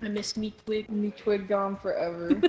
I miss me twig. Me twig gone forever.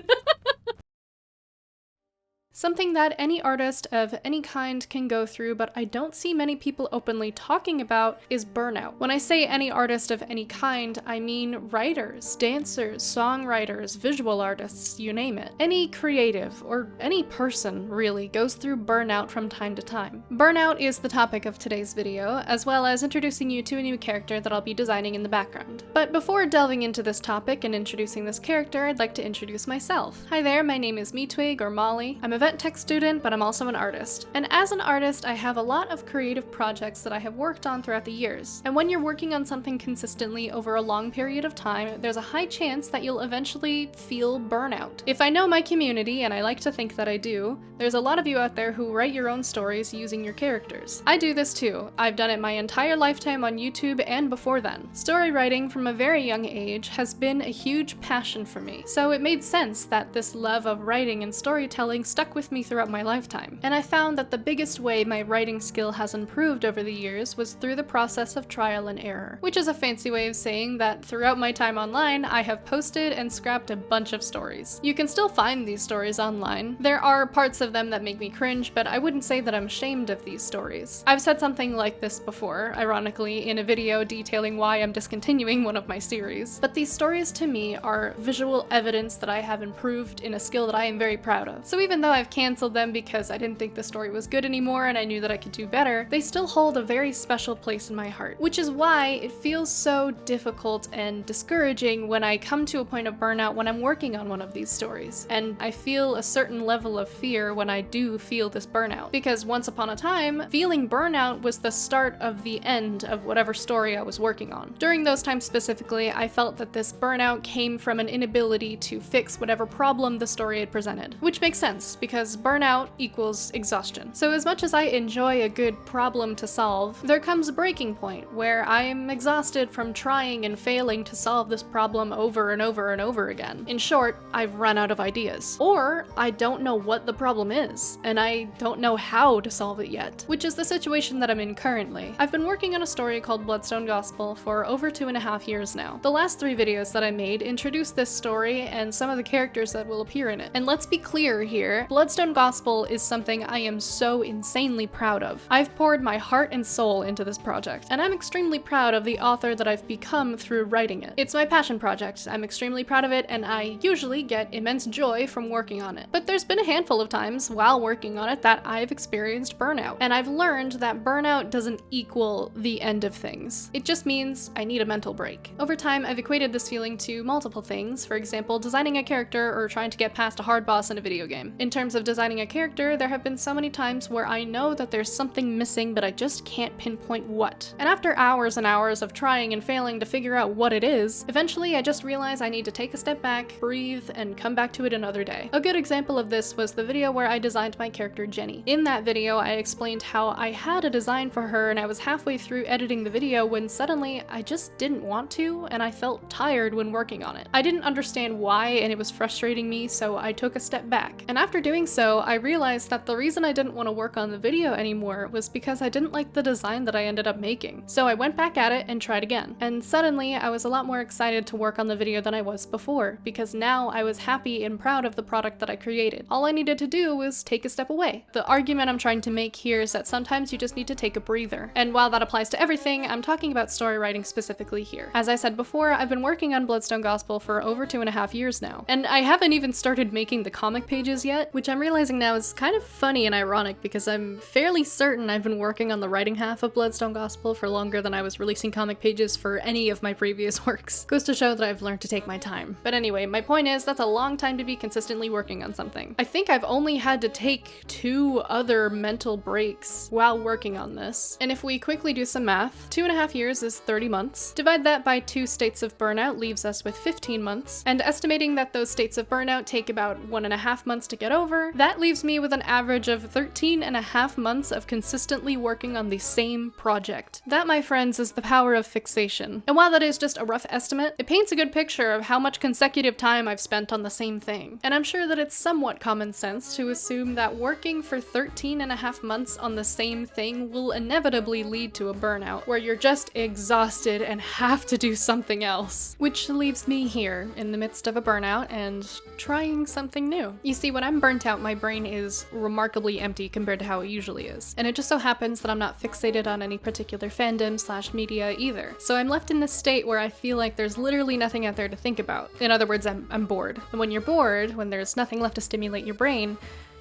Something that any artist of any kind can go through, but I don't see many people openly talking about, is burnout. When I say any artist of any kind, I mean writers, dancers, songwriters, visual artists, you name it. Any creative, or any person, really, goes through burnout from time to time. Burnout is the topic of today's video, as well as introducing you to a new character that I'll be designing in the background. But before delving into this topic and introducing this character, I'd like to introduce myself. Hi there, my name is MeTwig, or Molly. I'm a tech student, but I'm also an artist. And as an artist, I have a lot of creative projects that I have worked on throughout the years. And when you're working on something consistently over a long period of time, there's a high chance that you'll eventually feel burnout. If I know my community, and I like to think that I do, there's a lot of you out there who write your own stories using your characters. I do this too. I've done it my entire lifetime on YouTube and before then. Story writing from a very young age has been a huge passion for me, so it made sense that this love of writing and storytelling stuck with me throughout my lifetime. And I found that the biggest way my writing skill has improved over the years was through the process of trial and error, which is a fancy way of saying that throughout my time online, I have posted and scrapped a bunch of stories. You can still find these stories online. There are parts of them that make me cringe, but I wouldn't say that I'm ashamed of these stories. I've said something like this before, ironically, in a video detailing why I'm discontinuing one of my series. But these stories to me are visual evidence that I have improved in a skill that I am very proud of. So even though I've canceled them because I didn't think the story was good anymore and I knew that I could do better, they still hold a very special place in my heart. Which is why it feels so difficult and discouraging when I come to a point of burnout when I'm working on one of these stories. And I feel a certain level of fear when I do feel this burnout. Because once upon a time, feeling burnout was the start of the end of whatever story I was working on. During those times specifically, I felt that this burnout came from an inability to fix whatever problem the story had presented. Which makes sense, because burnout equals exhaustion. So as much as I enjoy a good problem to solve, there comes a breaking point where I am exhausted from trying and failing to solve this problem over and over and over again. In short, I've run out of ideas. Or I don't know what the problem is, and I don't know how to solve it yet, which is the situation that I'm in currently. I've been working on a story called Bloodstone Gospel for over 2.5 years now. The last 3 videos that I made introduced this story and some of the characters that will appear in it. And let's be clear here, Bloodstone Gospel is something I am so insanely proud of. I've poured my heart and soul into this project, and I'm extremely proud of the author that I've become through writing it. It's my passion project, I'm extremely proud of it, and I usually get immense joy from working on it. But there's been a handful of times while working on it that I've experienced burnout, and I've learned that burnout doesn't equal the end of things. It just means I need a mental break. Over time, I've equated this feeling to multiple things, for example, designing a character or trying to get past a hard boss in a video game. In terms of designing a character, there have been so many times where I know that there's something missing, but I just can't pinpoint what. And after hours and hours of trying and failing to figure out what it is, eventually I just realize I need to take a step back, breathe, and come back to it another day. A good example of this was the video where I designed my character Jenny. In that video, I explained how I had a design for her and I was halfway through editing the video when suddenly I just didn't want to, and I felt tired when working on it. I didn't understand why, and it was frustrating me, so I took a step back. And after doing so, I realized that the reason I didn't want to work on the video anymore was because I didn't like the design that I ended up making. So I went back at it and tried again. And suddenly I was a lot more excited to work on the video than I was before, because now I was happy and proud of the product that I created. All I needed to do was take a step away. The argument I'm trying to make here is that sometimes you just need to take a breather. And while that applies to everything, I'm talking about story writing specifically here. As I said before, I've been working on Bloodstone Gospel for over 2.5 years now. And I haven't even started making the comic pages yet, which I'm realizing now is kind of funny and ironic because I'm fairly certain I've been working on the writing half of Bloodstone Gospel for longer than I was releasing comic pages for any of my previous works. Goes to show that I've learned to take my time. But anyway, my point is that's a long time to be consistently working on something. I think I've only had to take 2 other mental breaks while working on this. And if we quickly do some math, 2.5 years is 30 months. Divide that by 2 states of burnout leaves us with 15 months. And estimating that those states of burnout take about 1.5 months to get over, However, that leaves me with an average of 13 and a half months of consistently working on the same project. That, my friends, is the power of fixation. And while that is just a rough estimate, it paints a good picture of how much consecutive time I've spent on the same thing. And I'm sure that it's somewhat common sense to assume that working for 13 and a half months on the same thing will inevitably lead to a burnout, where you're just exhausted and have to do something else. Which leaves me here, in the midst of a burnout and trying something new. You see, when I'm burnt out, my brain is remarkably empty compared to how it usually is. And it just so happens that I'm not fixated on any particular fandom/media either. So I'm left in this state where I feel like there's literally nothing out there to think about. In other words, I'm bored. And when you're bored, when there's nothing left to stimulate your brain,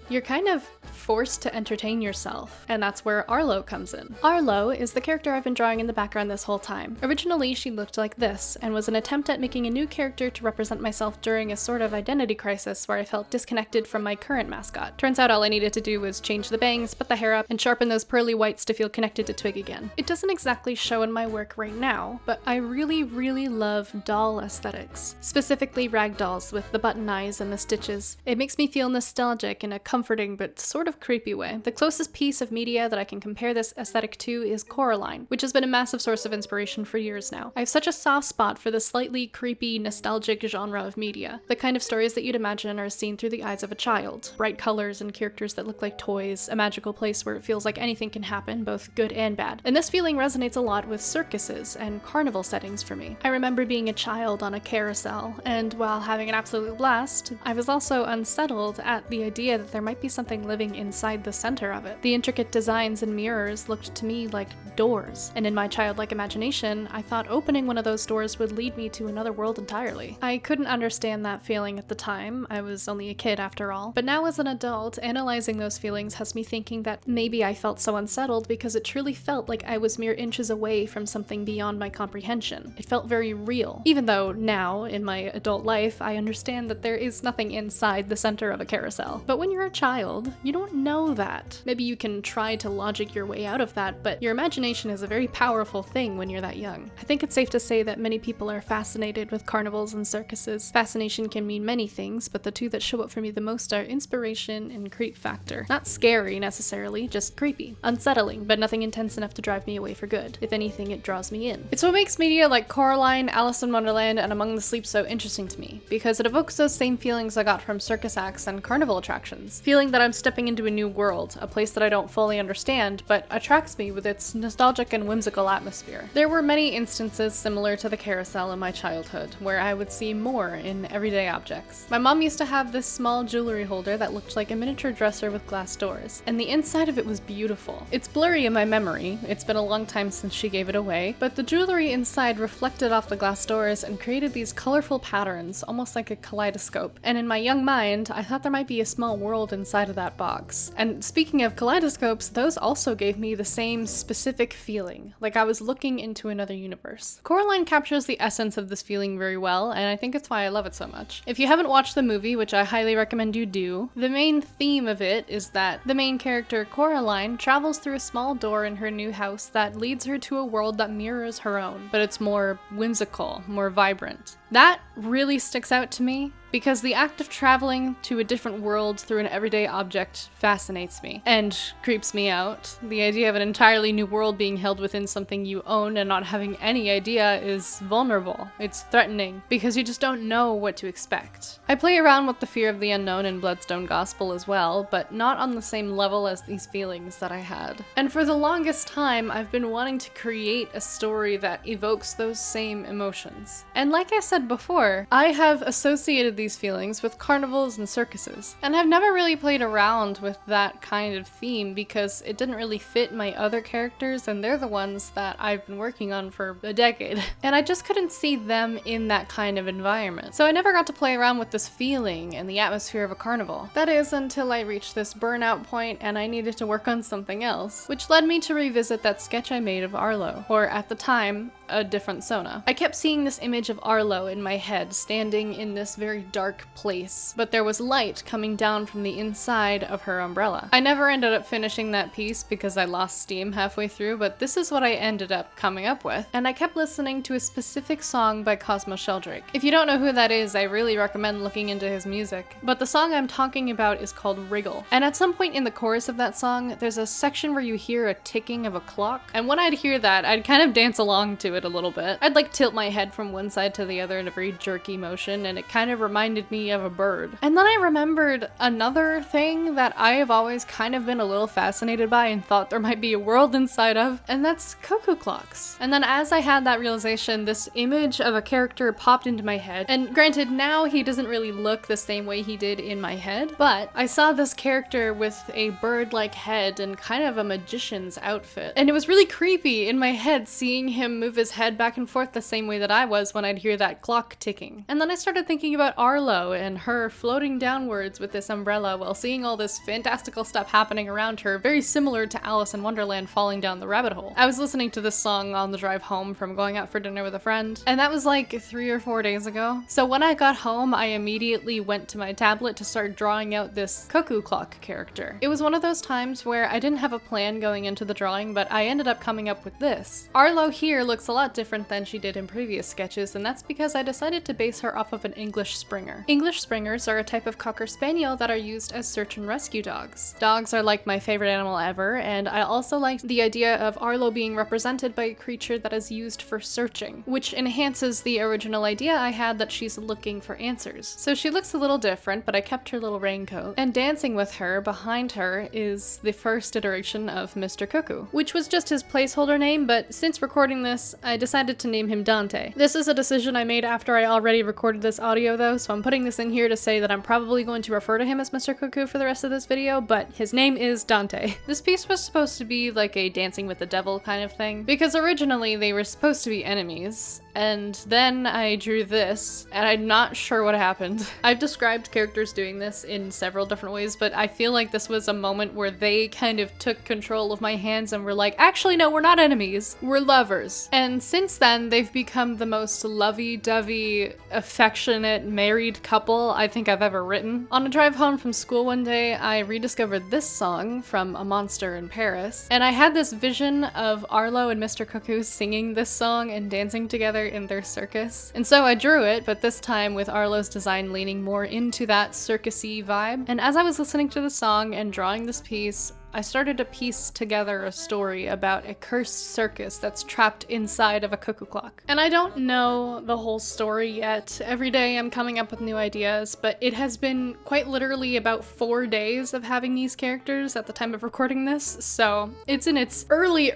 you're kind of forced to entertain yourself, and that's where Arlo comes in. Arlo is the character I've been drawing in the background this whole time. Originally, she looked like this, and was an attempt at making a new character to represent myself during a sort of identity crisis where I felt disconnected from my current mascot. Turns out all I needed to do was change the bangs, put the hair up, and sharpen those pearly whites to feel connected to Twig again. It doesn't exactly show in my work right now, but I really love doll aesthetics, specifically rag dolls with the button eyes and the stitches. It makes me feel nostalgic in a comforting but sort of creepy way. The closest piece of media that I can compare this aesthetic to is Coraline, which has been a massive source of inspiration for years now. I have such a soft spot for the slightly creepy, nostalgic genre of media. The kind of stories that you'd imagine are seen through the eyes of a child. Bright colors and characters that look like toys, a magical place where it feels like anything can happen, both good and bad. And this feeling resonates a lot with circuses and carnival settings for me. I remember being a child on a carousel, and while having an absolute blast, I was also unsettled at the idea that there might be something living inside the center of it. The intricate designs and mirrors looked to me like doors, and in my childlike imagination, I thought opening one of those doors would lead me to another world entirely. I couldn't understand that feeling at the time. I was only a kid after all. But now as an adult, analyzing those feelings has me thinking that maybe I felt so unsettled because it truly felt like I was mere inches away from something beyond my comprehension. It felt very real, even though now, in my adult life, I understand that there is nothing inside the center of a carousel. But when you're a child, you don't know that. Maybe you can try to logic your way out of that, but your imagination is a very powerful thing when you're that young. I think it's safe to say that many people are fascinated with carnivals and circuses. Fascination can mean many things, but the two that show up for me the most are inspiration and creep factor. Not scary necessarily, just creepy. Unsettling, but nothing intense enough to drive me away for good. If anything, it draws me in. It's what makes media like Coraline, Alice in Wonderland, and Among the Sleep so interesting to me, because it evokes those same feelings I got from circus acts and carnival attractions. Feeling that I'm stepping into a new world, a place that I don't fully understand, but attracts me with its nostalgic and whimsical atmosphere. There were many instances similar to the carousel in my childhood, where I would see more in everyday objects. My mom used to have this small jewelry holder that looked like a miniature dresser with glass doors, and the inside of it was beautiful. It's blurry in my memory, it's been a long time since she gave it away, but the jewelry inside reflected off the glass doors and created these colorful patterns, almost like a kaleidoscope. And in my young mind, I thought there might be a small world inside of that box. And speaking of kaleidoscopes, those also gave me the same specific feeling, like I was looking into another universe. Coraline captures the essence of this feeling very well, and I think it's why I love it so much. If you haven't watched the movie, which I highly recommend you do, the main theme of it is that the main character, Coraline, travels through a small door in her new house that leads her to a world that mirrors her own, but it's more whimsical, more vibrant. That really sticks out to me, because the act of traveling to a different world through an everyday object fascinates me and creeps me out. The idea of an entirely new world being held within something you own and not having any idea is vulnerable. It's threatening, because you just don't know what to expect. I play around with the fear of the unknown in Bloodstone Gospel as well, but not on the same level as these feelings that I had. And for the longest time, I've been wanting to create a story that evokes those same emotions. And like I said before, I have associated these feelings with carnivals and circuses, and I've never really played around with that kind of theme because it didn't really fit my other characters, and they're the ones that I've been working on for a decade. And I just couldn't see them in that kind of environment. So I never got to play around with this feeling and the atmosphere of a carnival. That is until I reached this burnout point and I needed to work on something else, which led me to revisit that sketch I made of Arlo, or at the time, a different Sona. I kept seeing this image of Arlo in my head, standing in this very dark place, but there was light coming down from the inside of her umbrella. I never ended up finishing that piece because I lost steam halfway through, but this is what I ended up coming up with. And I kept listening to a specific song by Cosmo Sheldrake. If you don't know who that is, I really recommend looking into his music. But the song I'm talking about is called Wriggle. And at some point in the chorus of that song, there's a section where you hear a ticking of a clock. And when I'd hear that, I'd kind of dance along to it a little bit. I'd like tilt my head from one side to the other in a very jerky motion, and it kind of reminded me of a bird. And then I remembered another thing that I have always kind of been a little fascinated by and thought there might be a world inside of, and that's cuckoo clocks. And then as I had that realization, this image of a character popped into my head. And granted, now he doesn't really look the same way he did in my head, but I saw this character with a bird-like head and kind of a magician's outfit. And it was really creepy in my head seeing him move his head back and forth the same way that I was when I'd hear that clock ticking. And then I started thinking about Arlo and her floating downwards with this umbrella while seeing all this fantastical stuff happening around her, very similar to Alice in Wonderland falling down the rabbit hole. I was listening to this song on the drive home from going out for dinner with a friend, and that was like 3 or 4 days ago. So when I got home, I immediately went to my tablet to start drawing out this cuckoo clock character. It was one of those times where I didn't have a plan going into the drawing, but I ended up coming up with this. Arlo here looks a lot different than she did in previous sketches, and that's because I decided to base her off of an English Springer. English Springers are a type of Cocker Spaniel that are used as search and rescue dogs. Dogs are like my favorite animal ever, and I also like the idea of Arlo being represented by a creature that is used for searching, which enhances the original idea I had that she's looking for answers. So she looks a little different, but I kept her little raincoat. And dancing with her, behind her, is the first iteration of Mr. Cuckoo, which was just his placeholder name, but since recording this, I decided to name him Dante. This is a decision I made after I already recorded this audio though, so I'm putting this in here to say that I'm probably going to refer to him as Mr. Cuckoo for the rest of this video, but his name is Dante. This piece was supposed to be like a Dancing with the Devil kind of thing, because originally they were supposed to be enemies, and then I drew this, and I'm not sure what happened. I've described characters doing this in several different ways, but I feel like this was a moment where they kind of took control of my hands and were like, actually no, we're not enemies, we're lovers. And since then, they've become the most lovey-dovey, affectionate, married couple I think I've ever written. On a drive home from school one day, I rediscovered this song from A Monster in Paris, and I had this vision of Arlo and Mr. Cuckoo singing this song and dancing together in their circus. And so I drew it, but this time with Arlo's design leaning more into that circus-y vibe. And as I was listening to the song and drawing this piece, I started to piece together a story about a cursed circus that's trapped inside of a cuckoo clock. And I don't know the whole story yet. Every day I'm coming up with new ideas, but it has been quite literally about 4 days of having these characters at the time of recording this, so it's in its early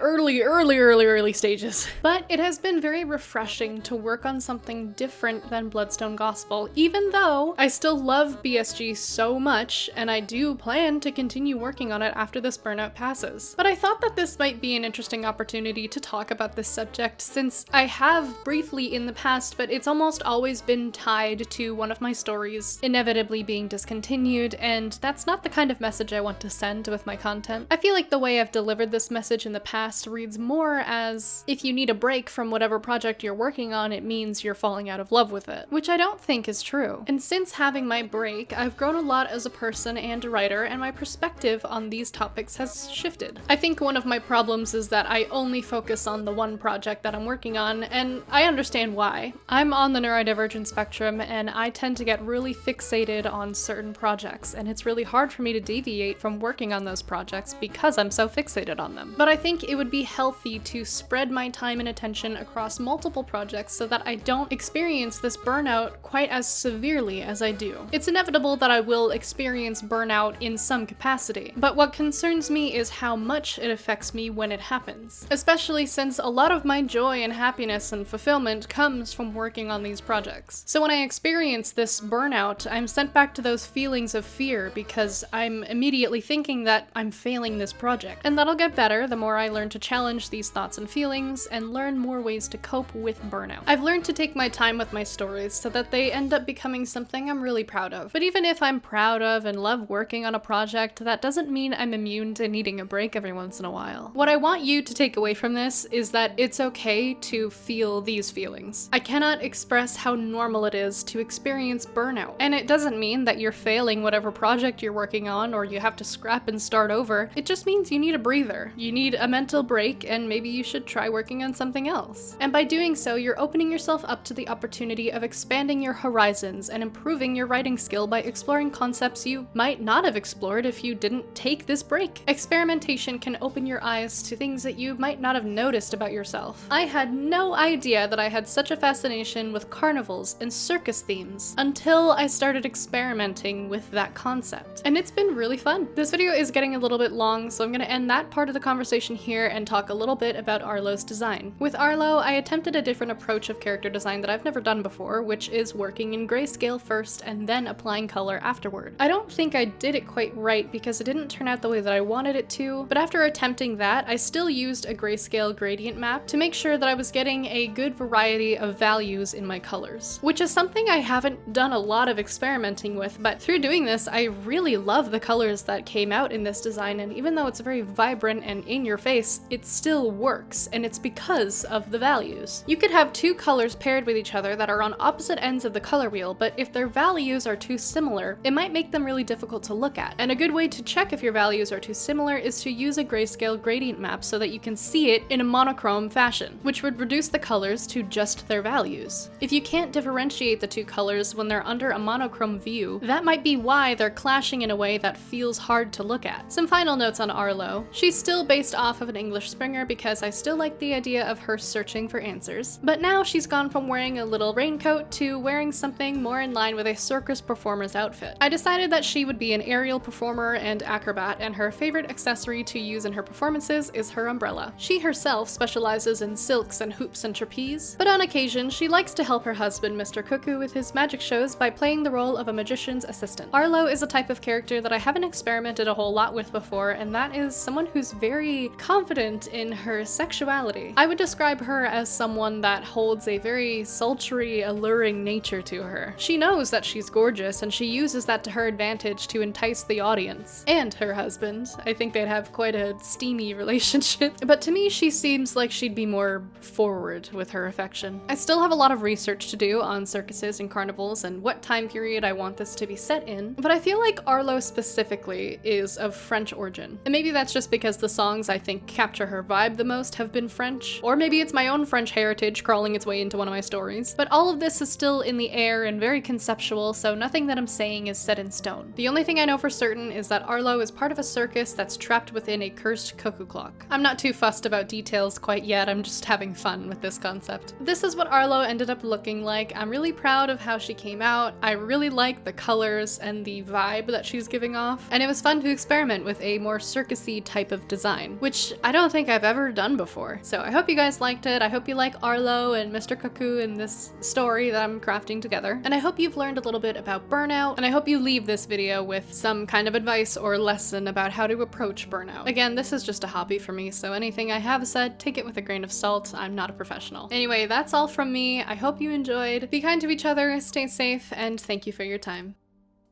stages. But it has been very refreshing to work on something different than Bloodstone Gospel, even though I still love BSG so much, and I do plan to continue working on it after this burnout passes. But I thought that this might be an interesting opportunity to talk about this subject, since I have briefly in the past, but it's almost always been tied to one of my stories inevitably being discontinued, and that's not the kind of message I want to send with my content. I feel like the way I've delivered this message in the past reads more as, if you need a break from whatever project you're working on, it means you're falling out of love with it, which I don't think is true. And since having my break, I've grown a lot as a person and a writer, and my perspective on these topics has shifted. I think one of my problems is that I only focus on the one project that I'm working on, and I understand why. I'm on the neurodivergent spectrum, and I tend to get really fixated on certain projects, and it's really hard for me to deviate from working on those projects because I'm so fixated on them. But I think it would be healthy to spread my time and attention across multiple projects so that I don't experience this burnout quite as severely as I do. It's inevitable that I will experience burnout in some capacity, but what concerns me is how much it affects me when it happens, especially since a lot of my joy and happiness and fulfillment comes from working on these projects. So when I experience this burnout, I'm sent back to those feelings of fear because I'm immediately thinking that I'm failing this project. And that'll get better the more I learn to challenge these thoughts and feelings and learn more ways to cope with burnout. I've learned to take my time with my stories so that they end up becoming something I'm really proud of. But even if I'm proud of and love working on a project, that doesn't mean I'm immune immune to needing a break every once in a while. What I want you to take away from this is that it's okay to feel these feelings. I cannot express how normal it is to experience burnout. And it doesn't mean that you're failing whatever project you're working on or you have to scrap and start over. It just means you need a breather. You need a mental break, and maybe you should try working on something else. And by doing so, you're opening yourself up to the opportunity of expanding your horizons and improving your writing skill by exploring concepts you might not have explored if you didn't take this break. Experimentation can open your eyes to things that you might not have noticed about yourself. I had no idea that I had such a fascination with carnivals and circus themes until I started experimenting with that concept. And it's been really fun. This video is getting a little bit long, so I'm gonna end that part of the conversation here and talk a little bit about Arlo's design. With Arlo, I attempted a different approach of character design that I've never done before, which is working in grayscale first and then applying color afterward. I don't think I did it quite right because it didn't turn out the way that I wanted it to, but after attempting that, I still used a grayscale gradient map to make sure that I was getting a good variety of values in my colors, which is something I haven't done a lot of experimenting with, but through doing this, I really love the colors that came out in this design, and even though it's very vibrant and in your face, it still works, and it's because of the values. You could have two colors paired with each other that are on opposite ends of the color wheel, but if their values are too similar, it might make them really difficult to look at. And a good way to check if your values are too similar is to use a grayscale gradient map so that you can see it in a monochrome fashion, which would reduce the colors to just their values. If you can't differentiate the two colors when they're under a monochrome view, that might be why they're clashing in a way that feels hard to look at. Some final notes on Arlo. She's still based off of an English Springer because I still like the idea of her searching for answers, but now she's gone from wearing a little raincoat to wearing something more in line with a circus performer's outfit. I decided that she would be an aerial performer and acrobat, and her favorite accessory to use in her performances is her umbrella. She herself specializes in silks and hoops and trapeze, but on occasion she likes to help her husband Mr. Cuckoo with his magic shows by playing the role of a magician's assistant. Arlo is a type of character that I haven't experimented a whole lot with before, and that is someone who's very confident in her sexuality. I would describe her as someone that holds a very sultry, alluring nature to her. She knows that she's gorgeous, and she uses that to her advantage to entice the audience. And her husband. I think they'd have quite a steamy relationship. But to me, she seems like she'd be more forward with her affection. I still have a lot of research to do on circuses and carnivals and what time period I want this to be set in, but I feel like Arlo specifically is of French origin. And maybe that's just because the songs I think capture her vibe the most have been French, or maybe it's my own French heritage crawling its way into one of my stories. But all of this is still in the air and very conceptual, so nothing that I'm saying is set in stone. The only thing I know for certain is that Arlo is part of a circus that's trapped within a cursed cuckoo clock. I'm not too fussed about details quite yet, I'm just having fun with this concept. This is what Arlo ended up looking like. I'm really proud of how she came out. I really like the colors and the vibe that she's giving off, and it was fun to experiment with a more circusy type of design, which I don't think I've ever done before. So I hope you guys liked it. I hope you like Arlo and Mr. Cuckoo in this story that I'm crafting together, and I hope you've learned a little bit about burnout, and I hope you leave this video with some kind of advice or lesson about how to approach burnout. Again, this is just a hobby for me, so anything I have said, take it with a grain of salt. I'm not a professional. Anyway, that's all from me. I hope you enjoyed. Be kind to each other, stay safe, and thank you for your time.